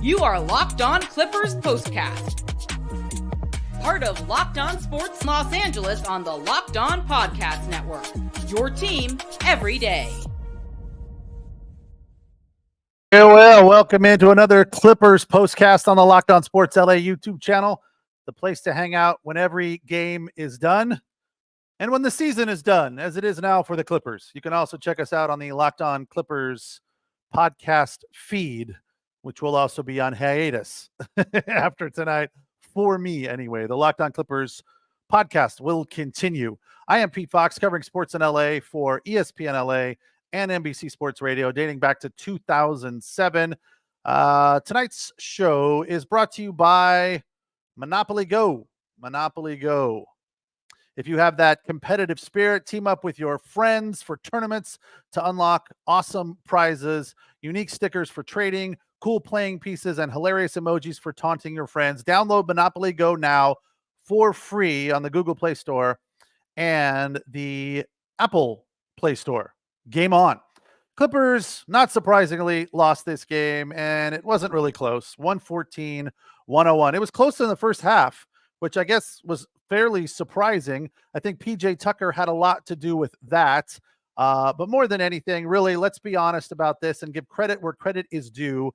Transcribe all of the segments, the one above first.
You are Locked On Clippers Postcast, part of Locked On Sports Los Angeles on the Locked On Podcast Network. Your team every day. Well, welcome into another Clippers Postcast on the Locked On Sports LA YouTube channel, the place to hang out when every game is done and when the season is done, as it is now for the Clippers. You can also check us out on the Locked On Clippers podcast feed, which will also be on hiatus after tonight, for me anyway. The Locked On Clippers podcast will continue. I am Pete Fox, covering sports in LA for ESPN LA and NBC Sports Radio, dating back to 2007. Tonight's show is brought to you by Monopoly Go. Monopoly Go. If you have that competitive spirit, team up with your friends for tournaments to unlock awesome prizes, unique stickers for trading, cool playing pieces, and hilarious emojis for taunting your friends. Download Monopoly Go now for free on the Google Play Store and the Apple Play Store. Game on. Clippers, not surprisingly, lost this game, and it wasn't really close. 114-101. It was close in the first half, which I guess was fairly surprising. I think PJ Tucker had a lot to do with that. But more than anything, really, let's be honest about this and give credit where credit is due.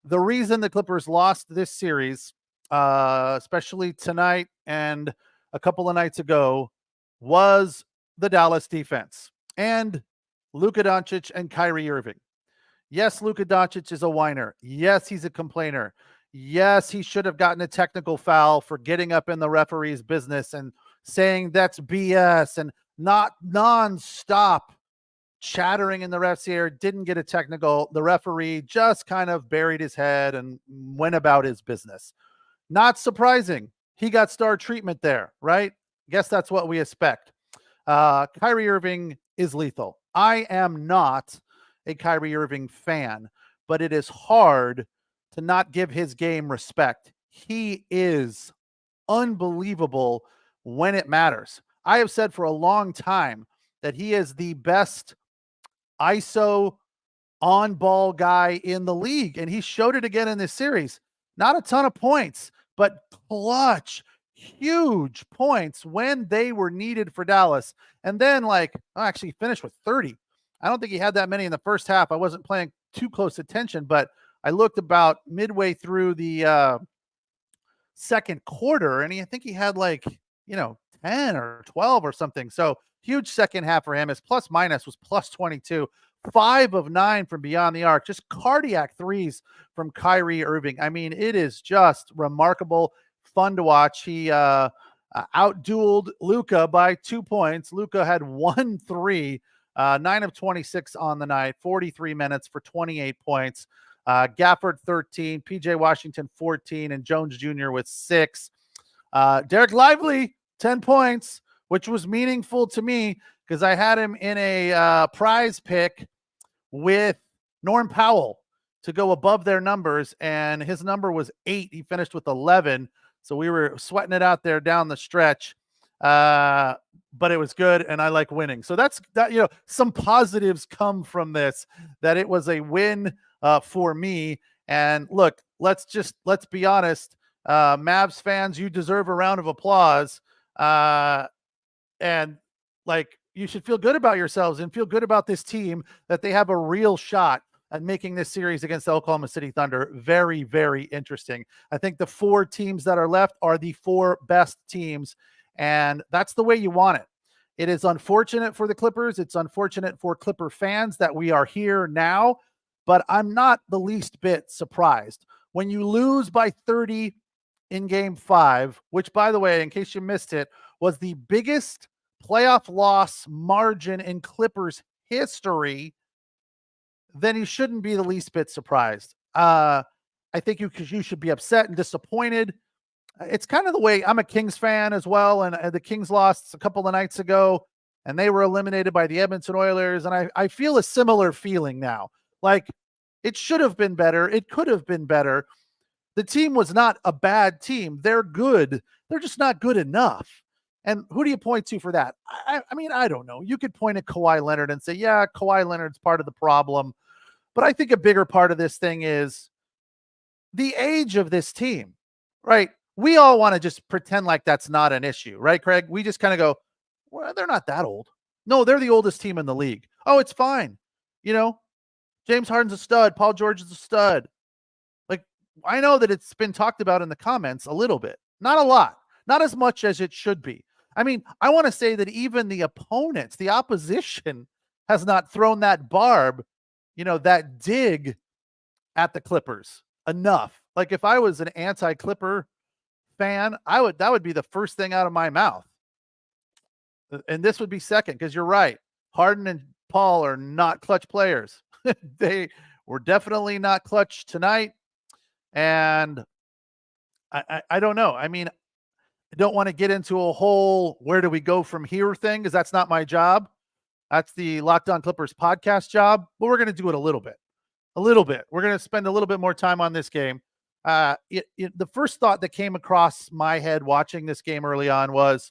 The reason the Clippers lost this series, especially tonight and a couple of nights ago, was the Dallas defense and Luka Doncic and Kyrie Irving. Yes, Luka Doncic is a whiner. Yes, he's a complainer. Yes, he should have gotten a technical foul for getting up in the referee's business and saying that's BS and not nonstop chattering in the ref's ear, didn't get a technical. The referee just kind of buried his head and went about his business. Not surprising. He got star treatment there, right? Guess that's what we expect. Kyrie Irving is lethal. I am not a Kyrie Irving fan, but it is hard to not give his game respect. He is unbelievable when it matters. I have said for a long time that he is the best ISO on-ball guy in the league, and he showed it again in this series. Not a ton of points, but clutch, huge points when they were needed for Dallas. And then, actually finished with 30. I don't think he had that many in the first half. I wasn't paying too close attention, but I looked about midway through the second quarter, and I think he had 10 or 12 or something. So huge second half for him. His plus minus was plus 22, 5 of 9 from beyond the arc, just cardiac threes from Kyrie Irving. I mean, it is just remarkable, fun to watch. He outdueled Luka by 2 points. Luka had 1 3, 9 of 26 on the night, 43 minutes for 28 points. Gafford 13, PJ Washington 14, and Jones Jr. with 6. Derek Lively 10 points, which was meaningful to me because I had him in a prize pick with Norm Powell to go above their numbers, and his number was 8. He finished with 11, so we were sweating it out there down the stretch. But it was good, and I like winning. So that's that. Some positives come from this, that it was a win for me. And look, let's be honest. Mavs fans, you deserve a round of applause. And you should feel good about yourselves and feel good about this team, that they have a real shot at making this series against the Oklahoma City Thunder very, very interesting. I think the 4 teams that are left are the 4 best teams, and that's the way you want it. It is unfortunate for the Clippers. It's unfortunate for Clipper fans that we are here now, but I'm not the least bit surprised. When you lose by 30 in Game 5, which, by the way, in case you missed it, was the biggest playoff loss margin in Clippers history, then you shouldn't be the least bit surprised. I think you should be upset and disappointed. It's kind of the way I'm a Kings fan as well, and the Kings lost a couple of nights ago, and they were eliminated by the Edmonton Oilers, and I feel a similar feeling now. It should have been better. It could have been better. The team was not a bad team. They're good. They're just not good enough. And who do you point to for that? I mean, I don't know. You could point at Kawhi Leonard and say, yeah, Kawhi Leonard's part of the problem. But I think a bigger part of this thing is the age of this team, right? We all want to just pretend like that's not an issue, right, Craig? We just kind of go, well, they're not that old. No, they're the oldest team in the league. Oh, it's fine. You know, James Harden's a stud. Paul George is a stud. Like, I know that it's been talked about in the comments a little bit, not a lot, not as much as it should be. I mean, I want to say that even the opponents, the opposition has not thrown that barb, that dig at the Clippers enough. Like if I was an anti-Clipper fan, that would be the first thing out of my mouth. And this would be second, because you're right. Harden and Paul are not clutch players. They were definitely not clutch tonight. And I don't know. I mean, I don't want to get into a whole where do we go from here thing, because that's not my job. That's the Locked On Clippers podcast job. But we're going to do it a little bit. We're going to spend a little bit more time on this game. The first thought that came across my head watching this game early on was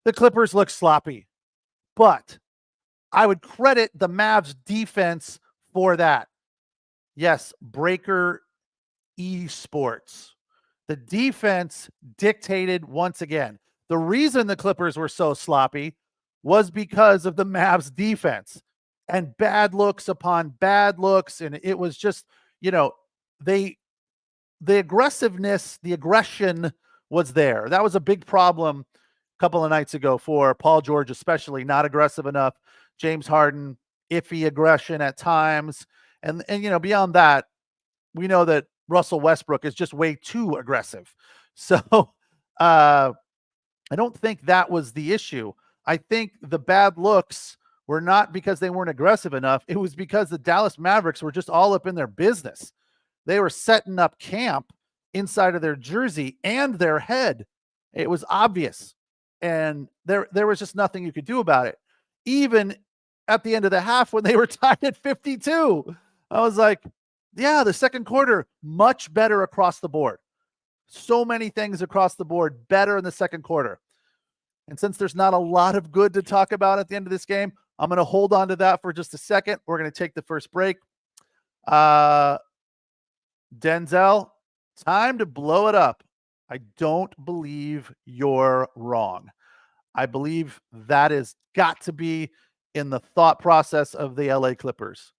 the Clippers look sloppy. But I would credit the Mavs defense for that. Yes, Breaker Esports. The defense dictated once again. The reason the Clippers were so sloppy was because of the Mavs defense and bad looks upon bad looks. And it was just, the aggressiveness, the aggression was there. That was a big problem a couple of nights ago for Paul George, especially not aggressive enough. James Harden, iffy aggression at times. And beyond that, we know that Russell Westbrook is just way too aggressive. So I don't think that was the issue. I think the bad looks were not because they weren't aggressive enough. It was because the Dallas Mavericks were just all up in their business. They were setting up camp inside of their jersey and their head. It was obvious. And there was just nothing you could do about it. Even at the end of the half when they were tied at 52, I was like, yeah, the second quarter, much better across the board. So many things across the board, better in the second quarter. And since there's not a lot of good to talk about at the end of this game, I'm going to hold on to that for just a second. We're going to take the first break. Denzel, time to blow it up. I don't believe you're wrong. I believe that has got to be in the thought process of the LA Clippers.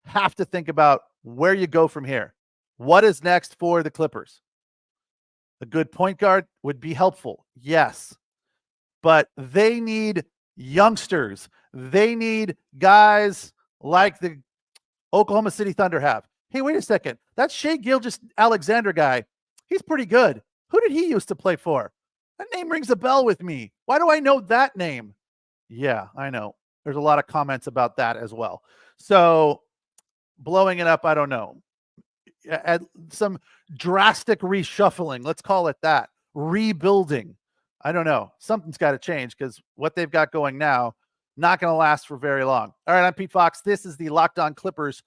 Have to think about where you go from here. What is next for the Clippers? A good point guard would be helpful. Yes. But they need youngsters. They need guys like the Oklahoma City Thunder have. Hey, wait a second. That Shai Gilgeous-Alexander guy, he's pretty good. Who did he used to play for? That name rings a bell with me. Why do I know that name? Yeah, I know. There's a lot of comments about that as well. So blowing it up, I don't know. At some drastic reshuffling, let's call it that. Rebuilding. I don't know. Something's got to change, because what they've got going now, not going to last for very long. All right, I'm Pete Fox. This is the Locked On Clippers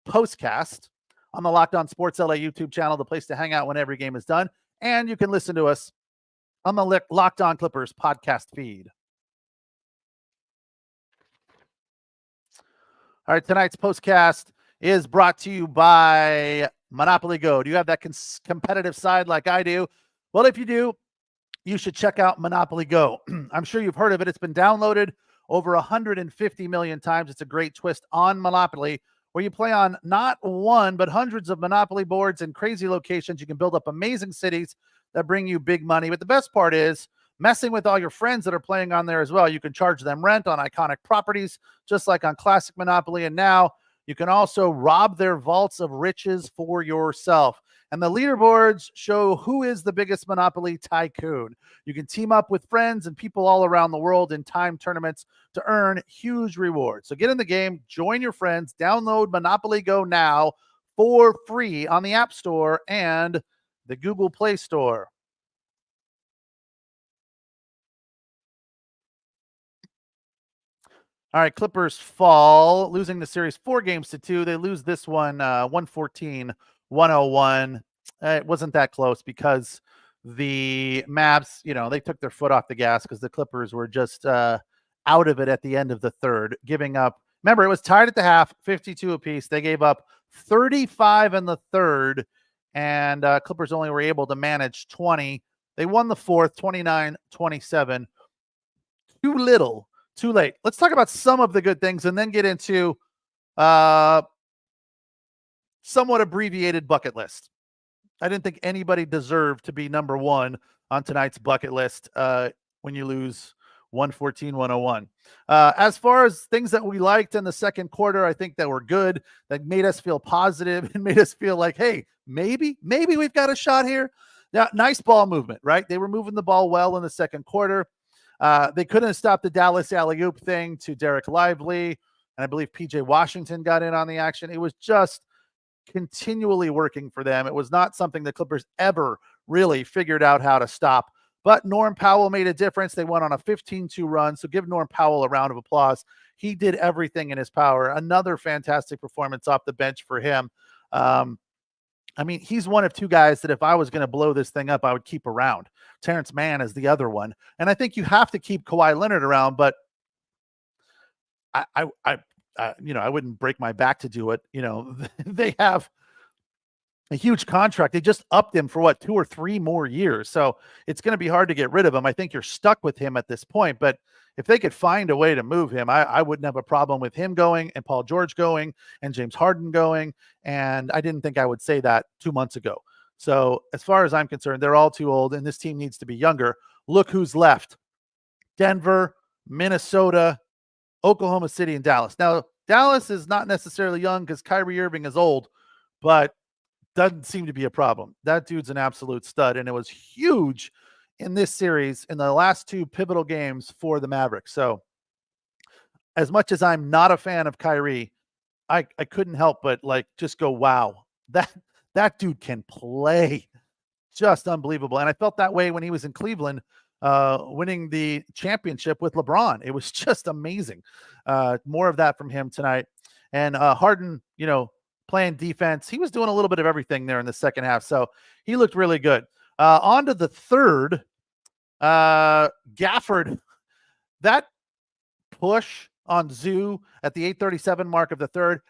postcast on the Locked On Sports LA YouTube channel, the place to hang out when every game is done. And you can listen to us on the Locked On Clippers podcast feed. All right, tonight's postcast is brought to you by Monopoly Go. Do you have that competitive side like I do? Well, if you do, you should check out Monopoly Go. I'm sure you've heard of it. It's been downloaded over 150 million times. It's a great twist on Monopoly, where you play on not one, but hundreds of Monopoly boards in crazy locations. You can build up amazing cities that bring you big money. But the best part is messing with all your friends that are playing on there as well. You can charge them rent on iconic properties, just like on classic Monopoly. And now you can also rob their vaults of riches for yourself. And the leaderboards show who is the biggest Monopoly tycoon. You can team up with friends and people all around the world in time tournaments to earn huge rewards. So get in the game, join your friends, download Monopoly Go now for free on the App Store and the Google Play Store. All right, Clippers fall, losing the series 4-2. They lose this one 114-101. It wasn't that close because the Mavs, they took their foot off the gas because the Clippers were just out of it at the end of the third, giving up. Remember, it was tied at the half, 52 apiece. They gave up 35 in the third, and Clippers only were able to manage 20. They won the fourth, 29-27. Too little, too late. Let's talk about some of the good things and then get into somewhat abbreviated bucket list. I didn't think anybody deserved to be number one on tonight's bucket list when you lose 114-101. As far as things that we liked in the second quarter, I think that were good, that made us feel positive and made us feel like, hey, maybe we've got a shot here. Now, nice ball movement, right? They were moving the ball well in the second quarter. They couldn't stop the Dallas alley-oop thing to Derek Lively, and I believe PJ Washington got in on the action. It was just continually working for them. It was not something the Clippers ever really figured out how to stop. But Norm Powell made a difference. They went on a 15-2 run, so give Norm Powell a round of applause. He did everything in his power. Another fantastic performance off the bench for him. He's one of two guys that if I was going to blow this thing up, I would keep around. Terrence Mann is the other one. And I think you have to keep Kawhi Leonard around, but I wouldn't break my back to do it. They have a huge contract. They just upped him for 2 or 3 more years. So it's going to be hard to get rid of him. I think you're stuck with him at this point, but if they could find a way to move him, I wouldn't have a problem with him going and Paul George going and James Harden going. And I didn't think I would say that 2 months ago. So as far as I'm concerned, they're all too old and this team needs to be younger. Look who's left: Denver, Minnesota, Oklahoma City, and Dallas. Now, Dallas is not necessarily young because Kyrie Irving is old, but doesn't seem to be a problem. That dude's an absolute stud, and it was huge in this series in the last 2 pivotal games for the Mavericks. So as much as I'm not a fan of Kyrie, I couldn't help but just go, wow, that dude can play. Just unbelievable. And I felt that way when he was in Cleveland, winning the championship with LeBron. It was just amazing. More of that from him tonight. And Harden, playing defense. He was doing a little bit of everything there in the second half. So he looked really good. On to the third. Gafford, that push on Zoo at the 8:37 mark of the third,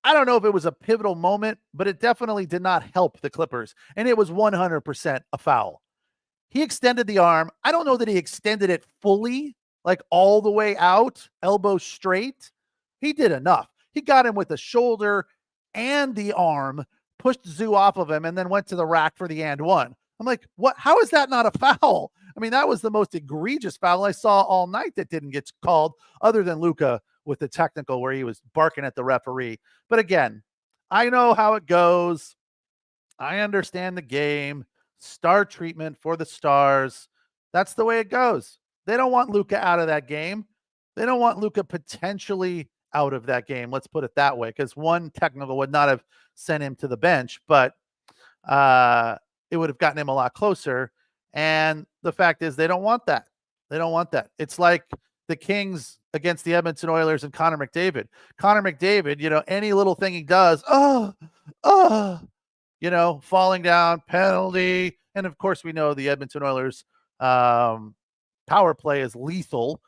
I don't know if it was a pivotal moment, but it definitely did not help the Clippers. And it was 100% a foul. He extended the arm. I don't know that he extended it fully, all the way out, elbow straight. He did enough. He got him with the shoulder and the arm, pushed Zoo off of him, and then went to the rack for the and one. I'm like, what? How is that not a foul? That was the most egregious foul I saw all night that didn't get called, other than Luka with the technical where he was barking at the referee. But again, I know how it goes. I understand the game. Star treatment for the stars. That's the way it goes. They don't want Luka out of that game. They don't want Luka potentially out of that game. Let's put it that way, because one technical would not have sent him to the bench, but it would have gotten him a lot closer. And the fact is, they don't want that. They don't want that. It's like the Kings against the Edmonton Oilers and Connor McDavid. Connor McDavid, any little thing he does, falling down, penalty. And of course, we know the Edmonton Oilers power play is lethal.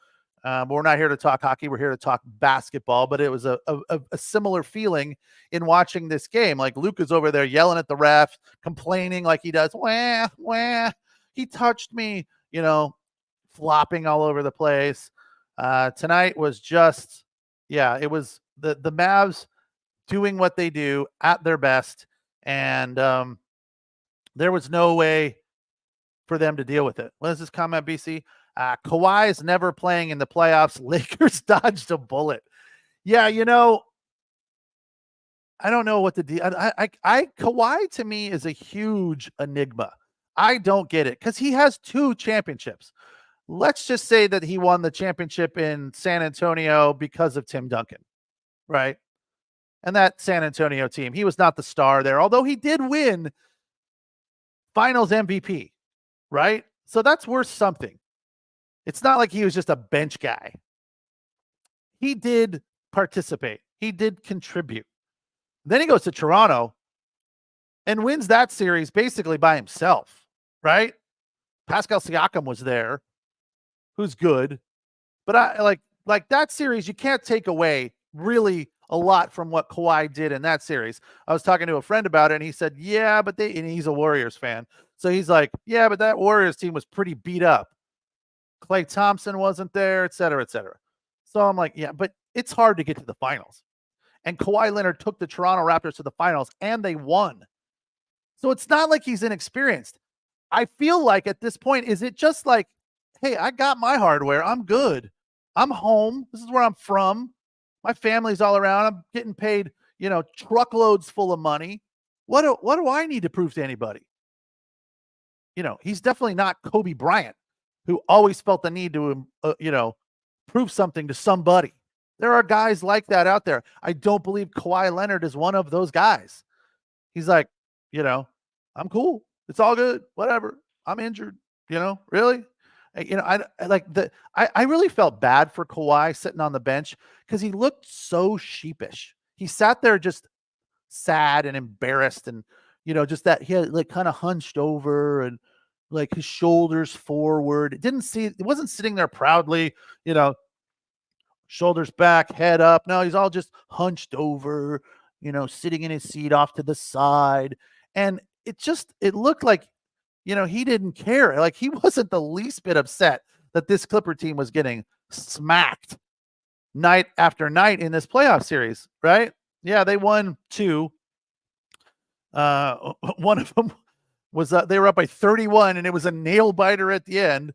But we're not here to talk hockey. We're here to talk basketball. But it was a similar feeling in watching this game. Like Luka's over there yelling at the ref, complaining like he does. Wah, wah, he touched me, flopping all over the place. Tonight was just, it was the Mavs doing what they do at their best. And there was no way for them to deal with it. What is this comment, BC? Kawhi is never playing in the playoffs. Lakers dodged a bullet. Yeah, I don't know what the deal. Kawhi to me is a huge enigma. I don't get it because he has 2 championships. Let's just say that he won the championship in San Antonio because of Tim Duncan, right? And that San Antonio team, he was not the star there, although he did win Finals MVP, right? So that's worth something. It's not like he was just a bench guy. He did participate. He did contribute. Then he goes to Toronto and wins that series basically by himself, right? Pascal Siakam was there, who's good. But I like that series, you can't take away really a lot from what Kawhi did in that series. I was talking to a friend about it, and he said, yeah, but and he's a Warriors fan. So he's like, yeah, but that Warriors team was pretty beat up. Klay Thompson wasn't there, et cetera, et cetera. So I'm like, yeah, but it's hard to get to the finals. And Kawhi Leonard took the Toronto Raptors to the finals, and they won. So it's not like he's inexperienced. I feel like at this point, is it just like, hey, I got my hardware. I'm good. I'm home. This is where I'm from. My family's all around. I'm getting paid, truckloads full of money. What do I need to prove to anybody? He's definitely not Kobe Bryant, who always felt the need to, prove something to somebody. There are guys like that out there. I don't believe Kawhi Leonard is one of those guys. He's like, I'm cool. It's all good. Whatever. I'm injured. Really? I really felt bad for Kawhi sitting on the bench because he looked so sheepish. He sat there just sad and embarrassed, and just that he had like kind of hunched over and like his shoulders forward. It wasn't sitting there proudly, shoulders back, head up. No, he's all just hunched over, sitting in his seat off to the side. And it looked like, he didn't care. Like he wasn't the least bit upset that this Clipper team was getting smacked night after night in this playoff series, right? Yeah, they won 2. One of them was they were up by 31, and it was a nail biter at the end.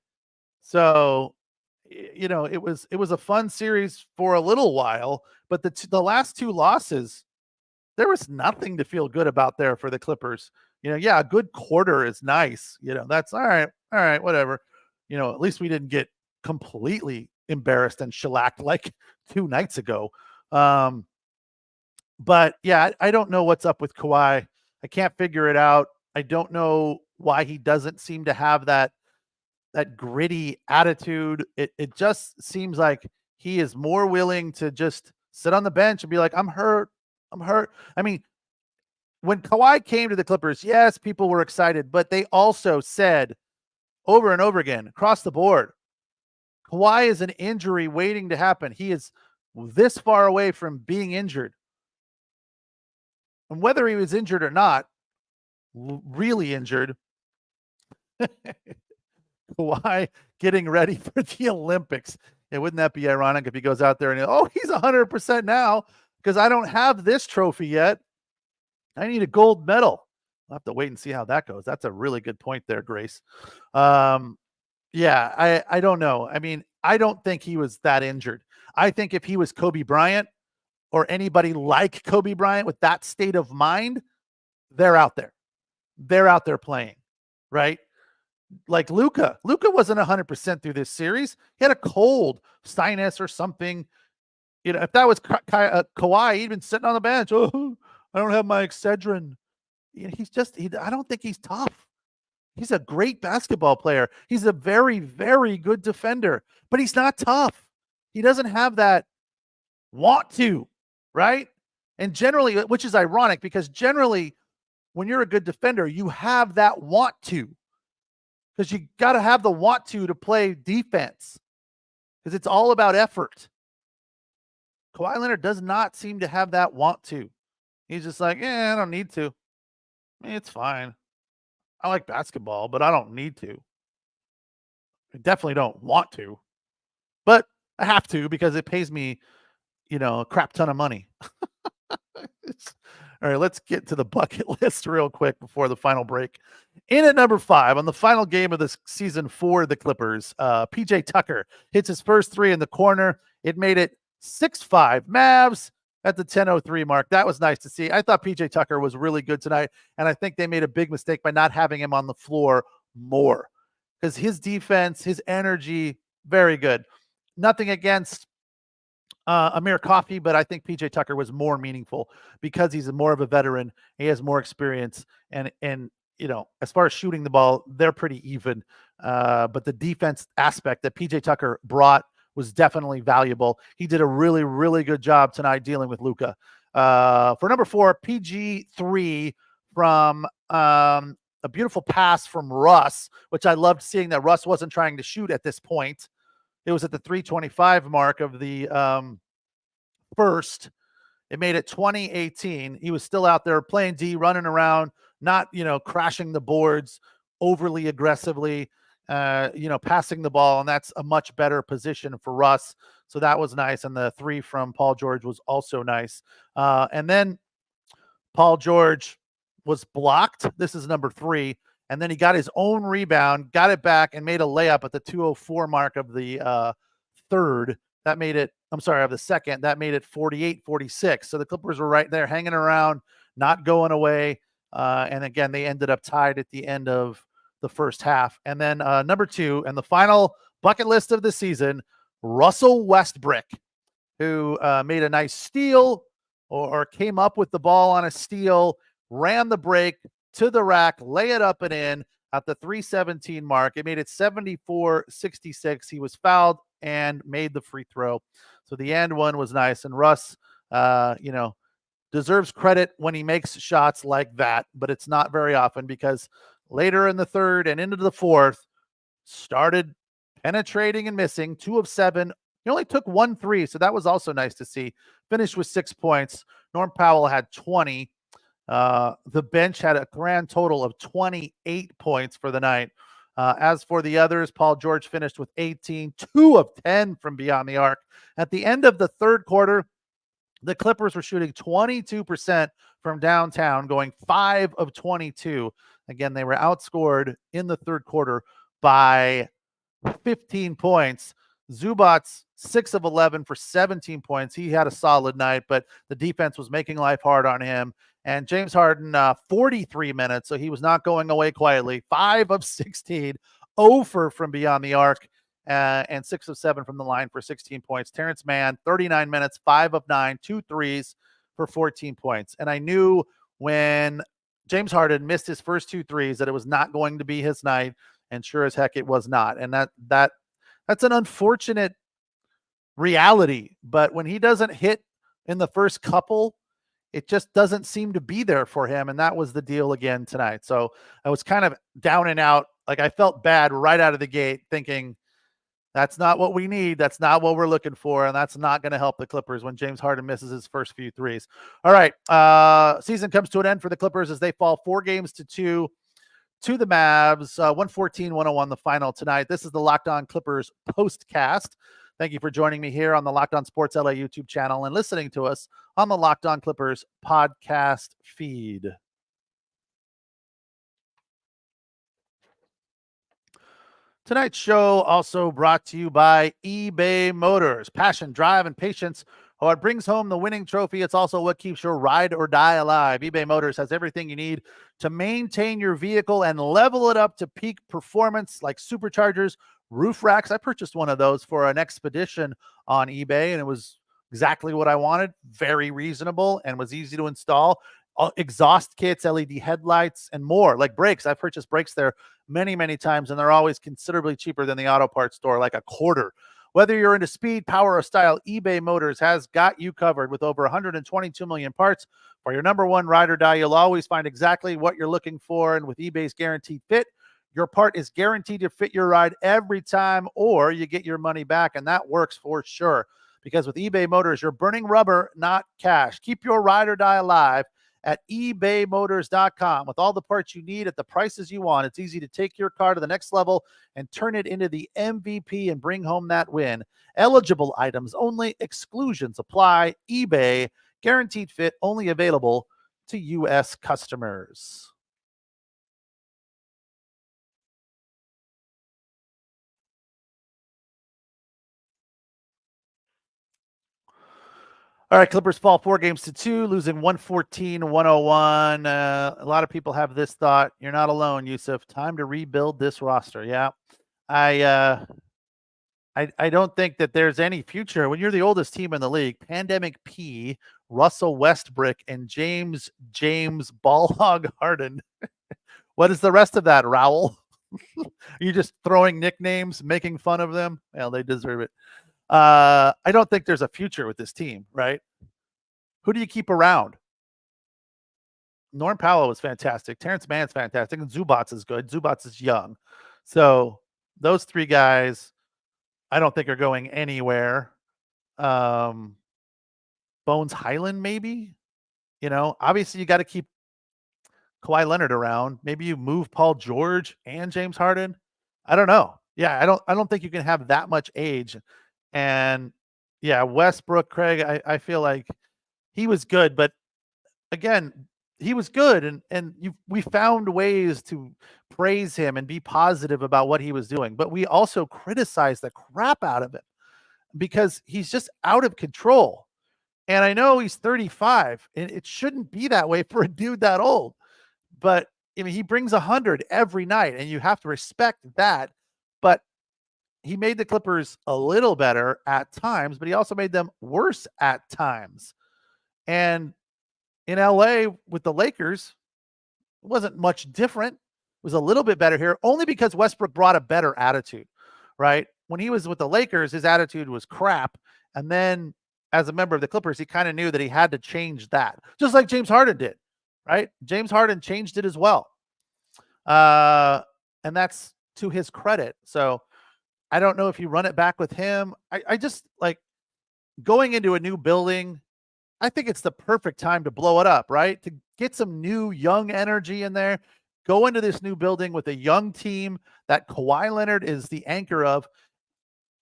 So, it was a fun series for a little while, but the last 2 losses, there was nothing to feel good about there for the Clippers. A good quarter is nice. That's all right, whatever. At least we didn't get completely embarrassed and shellacked like 2 nights ago. But yeah, I don't know what's up with Kawhi. I can't figure it out. I don't know why he doesn't seem to have that gritty attitude. It just seems like he is more willing to just sit on the bench and be like, I'm hurt. I mean, when Kawhi came to the Clippers, yes, people were excited, but they also said over and over again, across the board, Kawhi is an injury waiting to happen. He is this far away from being injured. And whether he was injured or not, really injured, Kawhi getting ready for the Olympics. Yeah, wouldn't that be ironic if he goes out there and he's 100% now because I don't have this trophy yet. I need a gold medal. I'll have to wait and see how that goes. That's a really good point there, Grace. Yeah, I don't know. I mean, I don't think he was that injured. I think if he was Kobe Bryant or anybody like Kobe Bryant with that state of mind, they're out there. They're out there playing, right? Like Luka. Luka wasn't 100% through this series. He had a cold, sinus or something. If that was Kawhi, he'd been sitting on the bench. Oh, I don't have my Excedrin. I don't think he's tough. He's a great basketball player. He's a very, very good defender, but he's not tough. He doesn't have that want to, right? And generally, which is ironic because generally when you're a good defender, you have that want to, because you got to have the want to play defense because it's all about effort. Kawhi Leonard does not seem to have that want to. He's just like, I don't need to. It's fine. I like basketball, but I don't need to. I definitely don't want to, but I have to because it pays me, a crap ton of money. All right, let's get to the bucket list real quick before the final break. In at number 5, on the final game of the season for the Clippers, PJ Tucker hits his first 3 in the corner. It made it 6-5 Mavs at the 10:03 mark. That was nice to see. I thought PJ Tucker was really good tonight, and I think they made a big mistake by not having him on the floor more because his defense, his energy, very good. Nothing against Amir Coffey, but I think PJ Tucker was more meaningful because he's more of a veteran. He has more experience, and as far as shooting the ball, they're pretty even. But the defense aspect that PJ Tucker brought was definitely valuable. He did a really, really good job tonight dealing with Luka. For number 4, PG3 from a beautiful pass from Russ, which I loved seeing that Russ wasn't trying to shoot at this point. It was at the 3:25 mark of the first. It made it 20-18. He was still out there playing D, running around, not, crashing the boards overly aggressively, passing the ball. And that's a much better position for Russ. So that was nice. And the three from Paul George was also nice. And then Paul George was blocked. This is number 3. And then he got his own rebound, got it back, and made a layup at the 2:04 mark of the third. That made it, of the second. That made it 48-46. So the Clippers were right there hanging around, not going away. And again, they ended up tied at the end of the first half. And then number 2, and the final bucket list of the season, Russell Westbrook, who made a nice steal or came up with the ball on a steal, ran the break to the rack, lay it up and in at the 3:17 mark. It made it 74-66. He was fouled and made the free throw. So the end one was nice. And Russ, deserves credit when he makes shots like that, but it's not very often because later in the third and into the fourth, started penetrating and missing 2 of 7. He only took 1 3, so that was also nice to see. Finished with 6 points. Norm Powell had 20. The bench had a grand total of 28 points for the night. As for the others, Paul George finished with 18, 2 of 10 from beyond the arc. At the end of the third quarter, the Clippers were shooting 22% from downtown, going 5 of 22. Again, they were outscored in the third quarter by 15 points. Zubac's 6 of 11 for 17 points. He had a solid night, but the defense was making life hard on him. And James Harden, 43 minutes, so he was not going away quietly. 5 of 16, 0 from beyond the arc, and 6 of 7 from the line for 16 points. Terrence Mann, 39 minutes, 5 of 9, 2 threes for 14 points. And I knew when James Harden missed his first 2 threes that it was not going to be his night, and sure as heck it was not. And that's an unfortunate reality. But when he doesn't hit in the first couple, it just doesn't seem to be there for him. And that was the deal again tonight. So I was kind of down and out. Like I felt bad right out of the gate thinking that's not what we need. That's not what we're looking for. And that's not going to help the Clippers when James Harden misses his first few threes. All right. Season comes to an end for the Clippers as they fall 4-2 to the Mavs. 114-101 the final tonight. This is the Locked On Clippers postcast. Thank you for joining me here on the Locked On Sports LA YouTube channel and listening to us on the Locked On Clippers podcast feed. Tonight's show also brought to you by eBay Motors. Passion, drive, and patience are what brings home the winning trophy. It's also what keeps your ride or die alive. eBay Motors has everything you need to maintain your vehicle and level it up to peak performance, like superchargers, roof racks. I purchased one of those for an expedition on eBay, and it was exactly what I wanted. Very reasonable and was easy to install. Exhaust kits, LED headlights, and more. Like brakes. I've purchased brakes there many, many times, and they're always considerably cheaper than the auto parts store, like a quarter. Whether you're into speed, power, or style, eBay Motors has got you covered. With over 122 million parts for your number one ride or die, you'll always find exactly what you're looking for. And with eBay's Guaranteed Fit, your part is guaranteed to fit your ride every time, or you get your money back, and that works for sure. Because with eBay Motors, you're burning rubber, not cash. Keep your ride or die alive at ebaymotors.com. With all the parts you need at the prices you want, it's easy to take your car to the next level and turn it into the MVP and bring home that win. Eligible items only. Exclusions apply. eBay, Guaranteed Fit, only available to U.S. customers. All right, Clippers fall 4-2, losing 114-101. A lot of people have this thought. You're not alone, Yusuf. Time to rebuild this roster. Yeah, I don't think that there's any future when you're the oldest team in the league. Pandemic P, Russell Westbrook, and James Ball Hog Harden. What is the rest of that, Raoul? Are you just throwing nicknames, making fun of them? Well, they deserve it. I don't think there's a future with this team, right? Who do you keep around? Norm Powell was fantastic. Terrence Mann's fantastic. And Zubats is good. Zubats is young. So those three guys, I don't think are going anywhere. Bones Highland, maybe. Obviously you got to keep Kawhi Leonard around. Maybe you move Paul George and James Harden. I don't know. Yeah, I don't think you can have that much age. And yeah, Westbrook, Craig, I feel like he was good, but again, he was good, and we found ways to praise him and be positive about what he was doing, but we also criticized the crap out of him because he's just out of control. And I know he's 35, and it shouldn't be that way for a dude that old. But I mean, he brings 100 every night, and you have to respect that. But he made the Clippers a little better at times, but he also made them worse at times. And in LA with the Lakers, it wasn't much different. It was a little bit better here, only because Westbrook brought a better attitude, right? When he was with the Lakers, his attitude was crap. And then as a member of the Clippers, he kind of knew that he had to change that, just like James Harden did, right? James Harden changed it as well. And that's to his credit. So I don't know if you run it back with him. I just like going into a new building. I think it's the perfect time to blow it up, right? To get some new young energy in there. Go into this new building with a young team that Kawhi Leonard is the anchor of,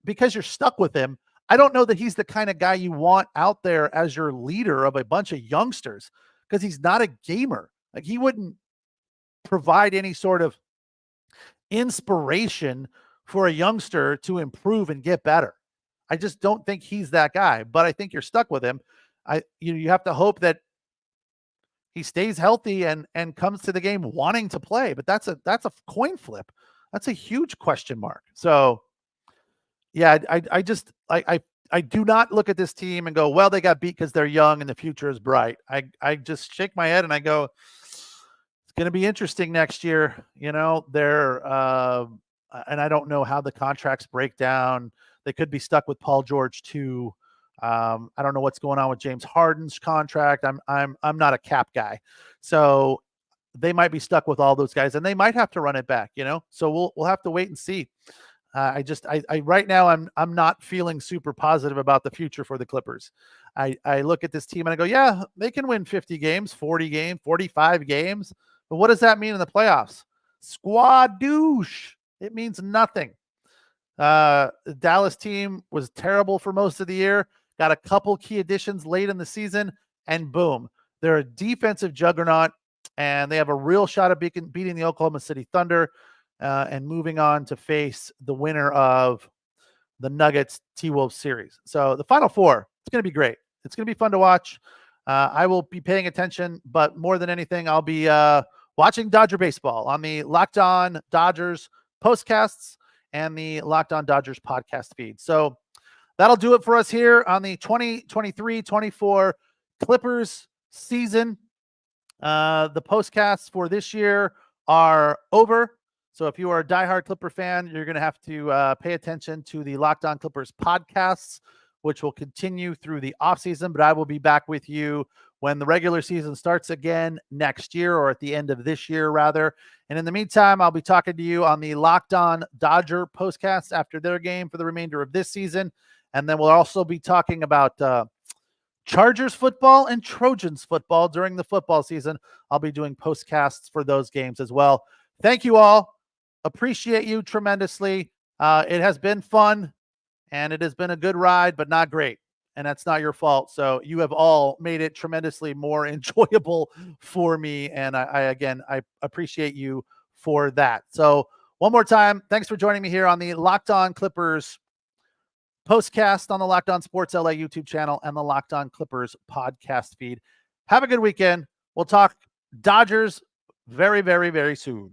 because you're stuck with him. I don't know that he's the kind of guy you want out there as your leader of a bunch of youngsters, because he's not a gamer. Like, he wouldn't provide any sort of inspiration for a youngster to improve and get better. I just don't think he's that guy, but I think you're stuck with him. You have to hope that he stays healthy and comes to the game wanting to play, but that's a coin flip. That's a huge question mark. So yeah, I do not look at this team and go, well, they got beat because they're young and the future is bright. I just shake my head and I go, it's going to be interesting next year. They're and I don't know how the contracts break down. They could be stuck with Paul George too. I don't know what's going on with James Harden's contract. I'm not a cap guy, so they might be stuck with all those guys, and they might have to run it back. So we'll have to wait and see. I right now I'm not feeling super positive about the future for the Clippers. I look at this team and I go, yeah, they can win 50 games, 40 games, 45 games, but what does that mean in the playoffs? Squad douche. It means nothing. The Dallas team was terrible for most of the year. Got a couple key additions late in the season, and boom, they're a defensive juggernaut, and they have a real shot at beating the Oklahoma City Thunder and moving on to face the winner of the Nuggets T-Wolves series. So the Final Four, it's going to be great. It's going to be fun to watch. I will be paying attention, but more than anything, I'll be watching Dodger baseball on the Locked On Dodgers postcasts and the Locked On Dodgers podcast feed. So that'll do it for us here on the 2023-24 Clippers season. The postcasts for this year are over. So if you are a diehard Clipper fan, you're going to have to pay attention to the Locked On Clippers podcasts, which will continue through the offseason. But I will be back with you when the regular season starts again next year, or at the end of this year, rather. And in the meantime, I'll be talking to you on the Locked On Dodger postcasts after their game for the remainder of this season. And then we'll also be talking about Chargers football and Trojans football during the football season. I'll be doing postcasts for those games as well. Thank you all. Appreciate you tremendously. It has been fun, and it has been a good ride, but not great. And that's not your fault. So you have all made it tremendously more enjoyable for me. And I appreciate you for that. So one more time, thanks for joining me here on the Locked On Clippers postcast on the Locked On Sports LA YouTube channel and the Locked On Clippers podcast feed. Have a good weekend. We'll talk Dodgers very, very, very soon.